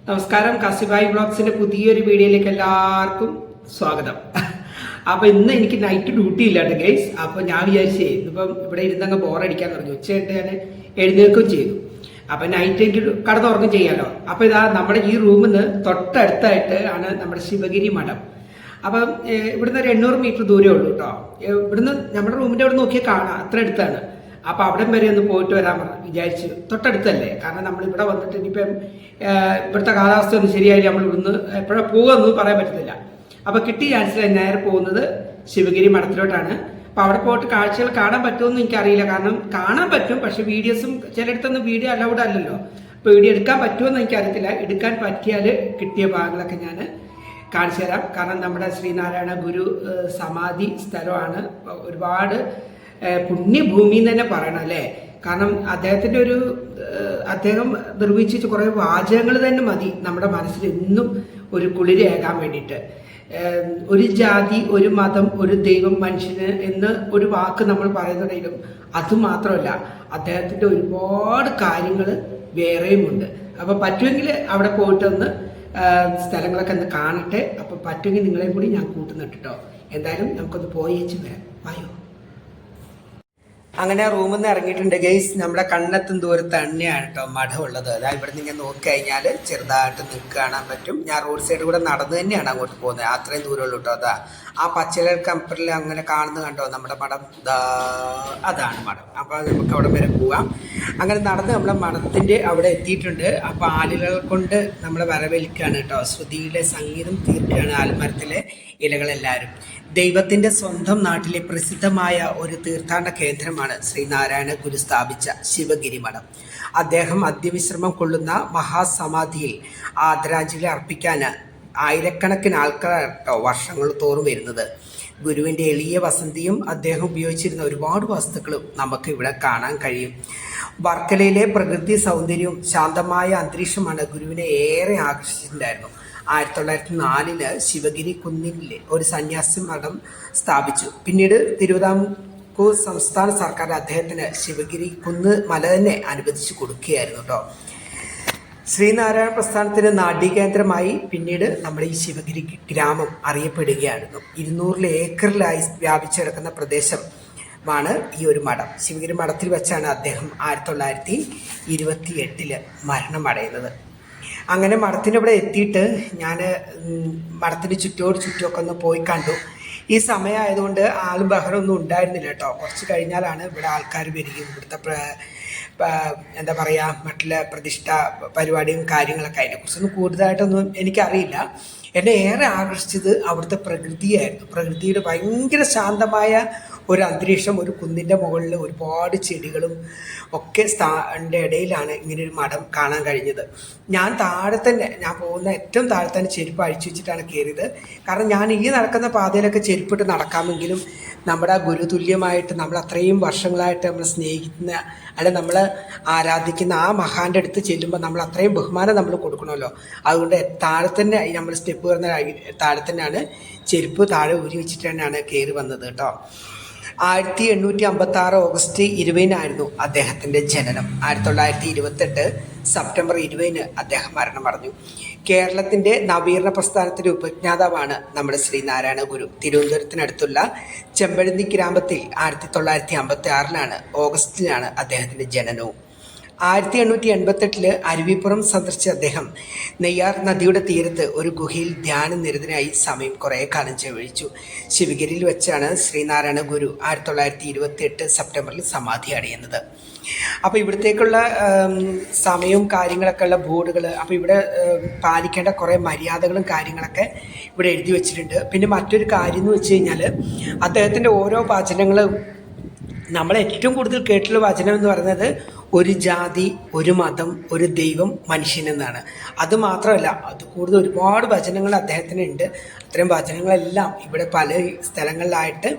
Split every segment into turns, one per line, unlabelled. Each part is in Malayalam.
നമസ്കാരം. കാസിബായി വ്ളോഗ്സിന്റെ പുതിയൊരു വീഡിയോയിലേക്ക് എല്ലാവർക്കും സ്വാഗതം. അപ്പൊ ഇന്ന് എനിക്ക് നൈറ്റ് ഡ്യൂട്ടി ഇല്ലാണ്ട് ഗൈസ്. അപ്പൊ ഞാൻ വിചാരിച്ചേ ഇപ്പം ഇവിടെ ഇരുന്നങ്ങ് ബോറടിക്കാൻ തുടങ്ങി. ഉച്ചയായിട്ട് ഞാൻ എഴുന്നേൽക്കുകയും ചെയ്തു. അപ്പൊ നൈറ്റ് എനിക്ക് കടന്നുറങ്ങും ചെയ്യാലോ. അപ്പൊ ഇതാ നമ്മുടെ ഈ റൂമിൽ നിന്ന് തൊട്ടടുത്തായിട്ട് ആണ് നമ്മുടെ ശിവഗിരി മഠം. അപ്പം ഇവിടുന്ന് ഒരു 800 മീറ്റർ ദൂരമേ ഉള്ളൂ കേട്ടോ. ഇവിടുന്ന് നമ്മുടെ റൂമിന്റെ അവിടെ നോക്കിയാൽ കാണാം, അത്ര അടുത്താണ്. അപ്പൊ അവിടം വരെ ഒന്ന് പോയിട്ട് വരാൻ വിചാരിച്ചു. തൊട്ടടുത്തല്ലേ, കാരണം നമ്മൾ ഇവിടെ വന്നിട്ട് ഇനിയിപ്പം ഇവിടുത്തെ കാലാവസ്ഥ ഒന്നും ശരിയായി നമ്മൾ ഇവിടുന്ന് എപ്പോഴാണ് പോകുമെന്ന് പറയാൻ പറ്റത്തില്ല. അപ്പൊ കിട്ടിയ ചാൻസിൽ നേരെ പോകുന്നത് ശിവഗിരി മഠത്തിലോട്ടാണ്. അപ്പൊ അവിടെ പോയിട്ട് കാഴ്ചകൾ കാണാൻ പറ്റുമെന്ന് എനിക്കറിയില്ല. കാരണം കാണാൻ പറ്റും, പക്ഷെ വീഡിയോസും ചിലയിടത്തൊന്നും വീഡിയോ അലൗഡ് അല്ലല്ലോ. അപ്പൊ വീഡിയോ എടുക്കാൻ പറ്റുമെന്ന് എനിക്കറിയത്തില്ല. എടുക്കാൻ പറ്റിയാൽ കിട്ടിയ ഭാഗങ്ങളൊക്കെ ഞാൻ കാണിച്ചു തരാം. കാരണം നമ്മുടെ ശ്രീനാരായണ ഗുരു സമാധി സ്ഥലമാണ്. ഒരുപാട് പുണ്യഭൂമി എന്ന് തന്നെ പറയണം അല്ലേ. കാരണം അദ്ദേഹത്തിൻ്റെ അദ്ദേഹം നിർവഹിച്ച കുറേ വാചകങ്ങൾ തന്നെ മതി നമ്മുടെ മനസ്സിൽ എന്നും ഒരു കുളിരേകാൻ വേണ്ടിയിട്ട്. ഒരു ജാതി, ഒരു മതം, ഒരു ദൈവം, മനുഷ്യന് എന്ന് ഒരു വാക്ക് നമ്മൾ പറയുന്നുണ്ടെങ്കിലും അതുമാത്രമല്ല, അദ്ദേഹത്തിൻ്റെ ഒരുപാട് കാര്യങ്ങൾ വേറെയുമുണ്ട്. അപ്പം പറ്റുമെങ്കിൽ അവിടെ പോയിട്ടൊന്ന് സ്ഥലങ്ങളൊക്കെ ഒന്ന് കാണട്ടെ. അപ്പം പറ്റുമെങ്കിൽ നിങ്ങളെയും കൂടി ഞാൻ കൂട്ടുന്നുണ്ട് കേട്ടോ. എന്തായാലും നമുക്കൊന്ന് പോയി വെച്ച് വരാം. വായോ. അങ്ങനെ റൂമിൽ നിന്ന് ഇറങ്ങിയിട്ടുണ്ട് ഗൈസ്. നമ്മുടെ കണ്ണെത്തും ദൂരത്ത് തന്നെയാണ് കേട്ടോ മഠമുള്ളത്. അതായത് ഇവിടെ നിന്ന് നോക്കി കഴിഞ്ഞാൽ ചെറുതായിട്ട് നിങ്ങൾക്ക് കാണാൻ പറ്റും. ഞാൻ റോഡ് സൈഡ് കൂടെ നടന്നു തന്നെയാണ് അങ്ങോട്ട് പോകുന്നത്. അത്രയും ദൂരമുള്ളൂ കേട്ടോ. അതാ ആ പച്ചലർ കമ്പറിൽ അങ്ങനെ കാണുന്നത് കണ്ടോ നമ്മുടെ മഠം. അതാണ് മഠം. അപ്പോൾ നമുക്ക് അവിടെ വരെ പോവാം. അങ്ങനെ നടന്ന് നമ്മളെ മഠത്തിൻ്റെ അവിടെ എത്തിയിട്ടുണ്ട്. അപ്പോൾ ആലുകൾ കൊണ്ട് നമ്മളെ വരവേൽക്കുകയാണ് കേട്ടോ. ശ്രുതിയിലെ സംഗീതം തീർക്കുകയാണ് ആൽമരത്തിലെ ഇലകളെല്ലാവരും. ദൈവത്തിൻ്റെ സ്വന്തം നാട്ടിലെ പ്രസിദ്ധമായ ഒരു തീർത്ഥാടന കേന്ദ്രമാണ് ശ്രീനാരായണ ഗുരു സ്ഥാപിച്ച ശിവഗിരി മഠം. അദ്ദേഹം അന്ത്യവിശ്രമം കൊള്ളുന്ന മഹാസമാധിയിൽ ആദരാഞ്ജലി അർപ്പിക്കാൻ ആയിരക്കണക്കിന് ആൾക്കാർ വർഷങ്ങൾ തോറും വരുന്നത്. ഗുരുവിൻ്റെ എളിയ വസതിയും അദ്ദേഹം ഉപയോഗിച്ചിരുന്ന ഒരുപാട് വസ്തുക്കളും നമുക്ക് ഇവിടെ കാണാൻ കഴിയും. വർക്കലയിലെ പ്രകൃതി സൗന്ദര്യവും ശാന്തമായ അന്തരീക്ഷമാണ് ഗുരുവിനെ ഏറെ ആകർഷിച്ചിട്ടുണ്ടായിരുന്നു. 1904 ശിവഗിരി കുന്നിൽ ഒരു സന്യാസി മഠം സ്ഥാപിച്ചു. പിന്നീട് തിരുവിതാംകൂർ സംസ്ഥാന സർക്കാർ അദ്ദേഹത്തിന് ശിവഗിരി കുന്ന് മല തന്നെ അനുവദിച്ചു കൊടുക്കുകയായിരുന്നു കേട്ടോ. ശ്രീനാരായണ പ്രസ്ഥാനത്തിന് നാട്യകേന്ദ്രമായി പിന്നീട് നമ്മുടെ ഈ ശിവഗിരി ഗ്രാമം അറിയപ്പെടുകയായിരുന്നു. 200 ഏക്കറിലായി വ്യാപിച്ചു കിടക്കുന്ന പ്രദേശമാണ് ഈ ഒരു മഠം. ശിവഗിരി മഠത്തിൽ വെച്ചാണ് അദ്ദേഹം 1928 മരണമടയുന്നത്. അങ്ങനെ മഠത്തിനവിടെ എത്തിയിട്ട് ഞാൻ മഠത്തിന് ചുറ്റുമൊക്കെ ഒന്ന് പോയി കണ്ടു. ഈ സമയമായതുകൊണ്ട് ആളും ബഹളമൊന്നും ഉണ്ടായിരുന്നില്ല കേട്ടോ. കുറച്ച് കഴിഞ്ഞാലാണ് ഇവിടെ ആൾക്കാർ വരികയും ഇവിടുത്തെ എന്താ പറയുക മറ്റുള്ള പ്രതിഷ്ഠ പരിപാടിയും കാര്യങ്ങളൊക്കെ. അതിനെക്കുറിച്ചൊന്നും കൂടുതലായിട്ടൊന്നും എനിക്കറിയില്ല. എന്നെ ഏറെ ആകർഷിച്ചത് അവിടുത്തെ പ്രകൃതിയായിരുന്നു. പ്രകൃതിയുടെ ഭയങ്കര ശാന്തമായ ഒരു അന്തരീക്ഷം. ഒരു കുന്നിൻ്റെ മുകളിൽ ഒരുപാട് ചെടികളും ഒക്കെ ഇടയിലാണ് ഇങ്ങനൊരു മഠം കാണാൻ കഴിഞ്ഞത്. ഞാൻ പോകുന്ന ഏറ്റവും താഴെ തന്നെ ചെരുപ്പ് അഴിച്ചു വെച്ചിട്ടാണ് കയറിയത്. കാരണം ഞാൻ ഈ നടക്കുന്ന പാതയിലൊക്കെ ചെരുപ്പിട്ട് നടക്കാമെങ്കിലും നമ്മുടെ ഗുരുതുല്യമായിട്ട് നമ്മൾ അത്രയും വർഷങ്ങളായിട്ട് നമ്മൾ സ്നേഹിക്കുന്ന അല്ലെങ്കിൽ നമ്മൾ ആരാധിക്കുന്ന ആ മഹാൻ്റെ അടുത്ത് ചെല്ലുമ്പോൾ നമ്മൾ അത്രയും ബഹുമാനം നമ്മൾ കൊടുക്കണമല്ലോ. അതുകൊണ്ട് താഴെ തന്നെ നമ്മൾ സ്റ്റെപ്പ് കയറുന്ന താഴെ തന്നെയാണ് ചെരുപ്പ് താഴെ ഊരി വെച്ചിട്ട് തന്നെയാണ് കയറി വന്നത് കേട്ടോ. 1856 ഓഗസ്റ്റ് 20 അദ്ദേഹത്തിൻ്റെ ജനനം. 1928 സെപ്റ്റംബർ 20 അദ്ദേഹം മരണമടഞ്ഞു. കേരളത്തിൻ്റെ നവീകരണ പ്രസ്ഥാനത്തിൻ്റെ ഉപജ്ഞാതാവാണ് നമ്മുടെ ശ്രീനാരായണ ഗുരു. തിരുവനന്തപുരത്തിനടുത്തുള്ള ചെമ്പഴന്തി ഗ്രാമത്തിൽ 1956 ഓഗസ്റ്റിലാണ് അദ്ദേഹത്തിൻ്റെ ജനനവും. 1888 അരുവിപ്പുറം സന്ദർശിച്ച അദ്ദേഹം നെയ്യാർ നദിയുടെ തീരത്ത് ഒരു ഗുഹയിൽ ധ്യാനനിരതനായി സമയം കുറേ കാലം ചെലവഴിച്ചു. ശിവഗിരിയിൽ വെച്ചാണ് ശ്രീനാരായണ ഗുരു 1928 സെപ്റ്റംബറിൽ സമാധി അടയുന്നത്. അപ്പോൾ ഇവിടത്തേക്കുള്ള സമയവും കാര്യങ്ങളൊക്കെ ഉള്ള ബോർഡുകൾ, അപ്പോൾ ഇവിടെ പാലിക്കേണ്ട കുറേ മര്യാദകളും കാര്യങ്ങളൊക്കെ ഇവിടെ എഴുതി വച്ചിട്ടുണ്ട്. പിന്നെ മറ്റൊരു കാര്യം എന്ന് വെച്ച് കഴിഞ്ഞാൽ അദ്ദേഹത്തിൻ്റെ ഓരോ വചനങ്ങളും നമ്മൾ ഏറ്റവും കൂടുതൽ കേട്ടുള്ള വചനം എന്ന് പറയുന്നത് ഒരു ജാതി, ഒരു മതം, ഒരു ദൈവം, മനുഷ്യനെന്നാണ്. അതുമാത്രമല്ല, അത് കൂടുതൽ ഒരുപാട് വചനങ്ങൾ അദ്ദേഹത്തിനുണ്ട്. അത്തരം വചനങ്ങളെല്ലാം ഇവിടെ പല സ്ഥലങ്ങളിലായിട്ട്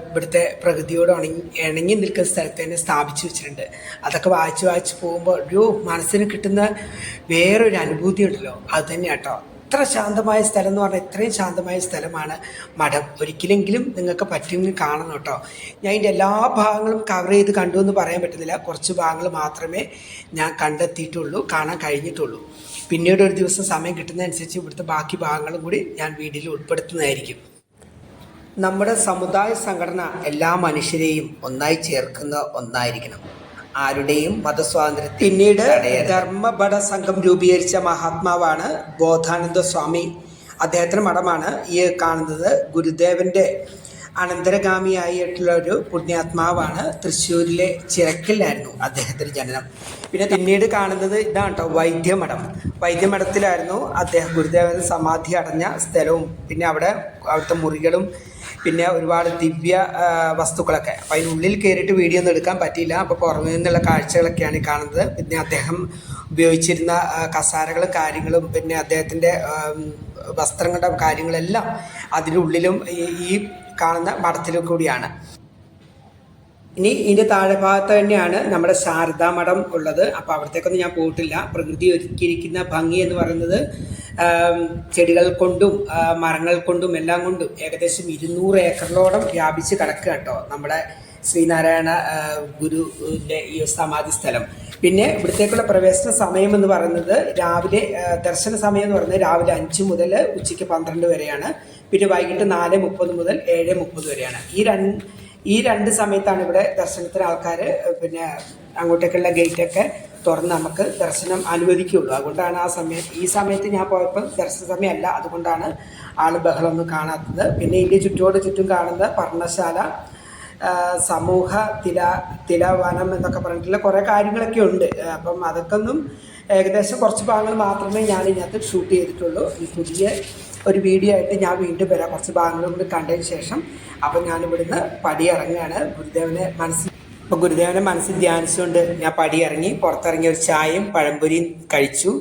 ഇവിടുത്തെ പ്രകൃതിയോട് ഇണങ്ങി നിൽക്കുന്ന സ്ഥലത്ത് തന്നെ സ്ഥാപിച്ചു വെച്ചിട്ടുണ്ട്. അതൊക്കെ വായിച്ച് പോകുമ്പോൾ ഒരു മനസ്സിന് കിട്ടുന്ന വേറൊരു അനുഭൂതി ഉണ്ടല്ലോ, അത് തന്നെ കേട്ടോ. ഇത്ര ശാന്തമായ സ്ഥലം എന്ന് പറഞ്ഞാൽ ഇത്രയും ശാന്തമായ സ്ഥലമാണ് മഠം. ഒരിക്കലെങ്കിലും നിങ്ങൾക്ക് പറ്റുമെങ്കിൽ കാണണം കേട്ടോ. ഞാൻ ഇതിൻ്റെ എല്ലാ ഭാഗങ്ങളും കവർ ചെയ്ത് കണ്ടു എന്ന് പറയാൻ പറ്റുന്നില്ല. കുറച്ച് ഭാഗങ്ങൾ മാത്രമേ ഞാൻ കണ്ടെത്തിയിട്ടുള്ളൂ, കാണാൻ കഴിഞ്ഞിട്ടുള്ളൂ. പിന്നീട് ഒരു ദിവസം സമയം കിട്ടുന്നതനുസരിച്ച് ഇവിടുത്തെ ബാക്കി ഭാഗങ്ങളും കൂടി ഞാൻ വീഡിയോയിൽ ഉൾപ്പെടുത്തുന്നതായിരിക്കും. നമ്മുടെ സമുദായ സംഘടന എല്ലാ മനുഷ്യരെയും ഒന്നായി ചേർക്കുന്ന ഒന്നായിരിക്കണം. ആരുടെയും മതസ്വാതന്ത്ര്യം. പിന്നീട് ധർമ്മഭട സംഘം രൂപീകരിച്ച മഹാത്മാവാണ് ബോധാനന്ദ സ്വാമി. അദ്ദേഹത്തിൻ്റെ മഠമാണ് ഈ കാണുന്നത്. ഗുരുദേവൻ്റെ അനന്തരഗാമിയായിട്ടുള്ള ഒരു പുണ്യാത്മാവാണ്. തൃശ്ശൂരിലെ ചിറക്കലിലായിരുന്നു അദ്ദേഹത്തിൻ്റെ ജനനം. പിന്നെ പിന്നീട് കാണുന്നത് ഇതാണ് കേട്ടോ, വൈദ്യമഠം. വൈദ്യമഠത്തിലായിരുന്നു അദ്ദേഹം ഗുരുദേവൻ സമാധി അടഞ്ഞ സ്ഥലവും പിന്നെ അവിടുത്തെ മുറികളും പിന്നെ ഒരുപാട് ദിവ്യ വസ്തുക്കളൊക്കെ. അപ്പോൾ അതിനുള്ളിൽ കയറിയിട്ട് വീഡിയോ ഒന്നും എടുക്കാൻ പറ്റിയില്ല. അപ്പോൾ പുറമേ നിന്നുള്ള കാഴ്ചകളൊക്കെയാണ് കാണുന്നത്. പിന്നെ അദ്ദേഹം ഉപയോഗിച്ചിരുന്ന കസാരകളും കാര്യങ്ങളും പിന്നെ അദ്ദേഹത്തിൻ്റെ വസ്ത്രങ്ങളുടെ കാര്യങ്ങളെല്ലാം അതിനുള്ളിലും ഈ കാണുന്ന മഠത്തിലും കൂടിയാണ്. ഇനി ഇതിൻ്റെ താഴെ ഭാഗത്ത് തന്നെയാണ് നമ്മുടെ ശാരദാ മഠം ഉള്ളത്. അപ്പോൾ അവിടത്തേക്കൊന്നും ഞാൻ പോയിട്ടില്ല. പ്രകൃതി ഒരുക്കിയിരിക്കുന്ന ഭംഗി എന്ന് പറയുന്നത് ചെടികൾ കൊണ്ടും മരങ്ങൾ കൊണ്ടും എല്ലാം കൊണ്ടും ഏകദേശം 200 ഏക്കറിലോളം വ്യാപിച്ച് കിടക്കുക കേട്ടോ നമ്മുടെ ശ്രീനാരായണ ഗുരുവിൻ്റെ ഈ സമാധി സ്ഥലം. പിന്നെ ഇവിടത്തേക്കുള്ള പ്രവേശന സമയം എന്ന് പറയുന്നത് രാവിലെ, ദർശന സമയം എന്ന് പറയുന്നത് രാവിലെ 5 മുതൽ ഉച്ചയ്ക്ക് 12 വരെയാണ്. പിന്നെ വൈകിട്ട് 4:30 മുതൽ 7:30 വരെയാണ്. ഈ രണ്ട് സമയത്താണ് ഇവിടെ ദർശനത്തിന് ആൾക്കാർ പിന്നെ അങ്ങോട്ടേക്കുള്ള ഗേറ്റൊക്കെ തുറന്ന് നമുക്ക് ദർശനം അനുവദിക്കുകയുള്ളൂ. അതുകൊണ്ടാണ് ഈ സമയത്ത് ഞാൻ പോയപ്പോൾ ദർശന സമയമല്ല, അതുകൊണ്ടാണ് ബഹളമൊന്നും കാണാത്തത്. പിന്നെ ഇതിൻ്റെ ചുറ്റും കാണുന്ന പർണശാല, സമൂഹ തിലവനം എന്നൊക്കെ പറഞ്ഞിട്ടുള്ള കുറേ കാര്യങ്ങളൊക്കെ ഉണ്ട്. അപ്പം അതൊക്കെ ഒന്നും ഏകദേശം കുറച്ച് ഭാഗങ്ങൾ മാത്രമേ ഞാൻ ഇതിനകത്ത് ഷൂട്ട് ചെയ്തിട്ടുള്ളൂ. ഈ പുതിയ ഒരു വീഡിയോ ആയിട്ട് ഞാൻ വീണ്ടും വരാം, കുറച്ച് ഭാഗങ്ങളും കൂടി കണ്ടതിന് ശേഷം. അപ്പം ഞാനിവിടുന്ന് പടി ഇറങ്ങുകയാണ്. ഗുരുദേവനെ മനസ്സിൽ ധ്യാനിച്ചുകൊണ്ട് ഞാൻ പടി ഇറങ്ങി പുറത്തിറങ്ങി ഒരു ചായയും പഴംപൊരിയും കഴിച്ചു.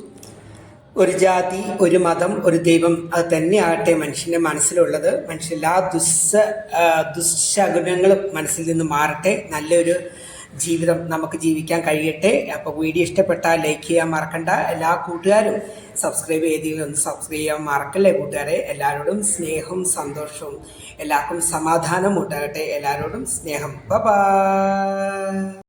ഒരു ജാതി, ഒരു മതം, ഒരു ദൈവം, അത് തന്നെയാകട്ടെ മനുഷ്യൻ്റെ മനസ്സിലുള്ളത്. മനുഷ്യ എല്ലാ ദുശകുനങ്ങളും മനസ്സിൽ നിന്ന് മാറട്ടെ. നല്ലൊരു ജീവിതം നമുക്ക് ജീവിക്കാൻ കഴിയട്ടെ. അപ്പോൾ വീഡിയോ ഇഷ്ടപ്പെട്ടാൽ ലൈക്ക് ചെയ്യാൻ മറക്കണ്ട. എല്ലാ കൂട്ടുകാരും സബ്സ്ക്രൈബ് ചെയ്തെങ്കിൽ ഒന്ന് സബ്സ്ക്രൈബ് ചെയ്യാൻ മറക്കല്ലേ കൂട്ടുകാരെ. എല്ലാവരോടും സ്നേഹവും സന്തോഷവും, എല്ലാവർക്കും സമാധാനം ഉണ്ടാകട്ടെ. എല്ലാവരോടും സ്നേഹം. ബൈ.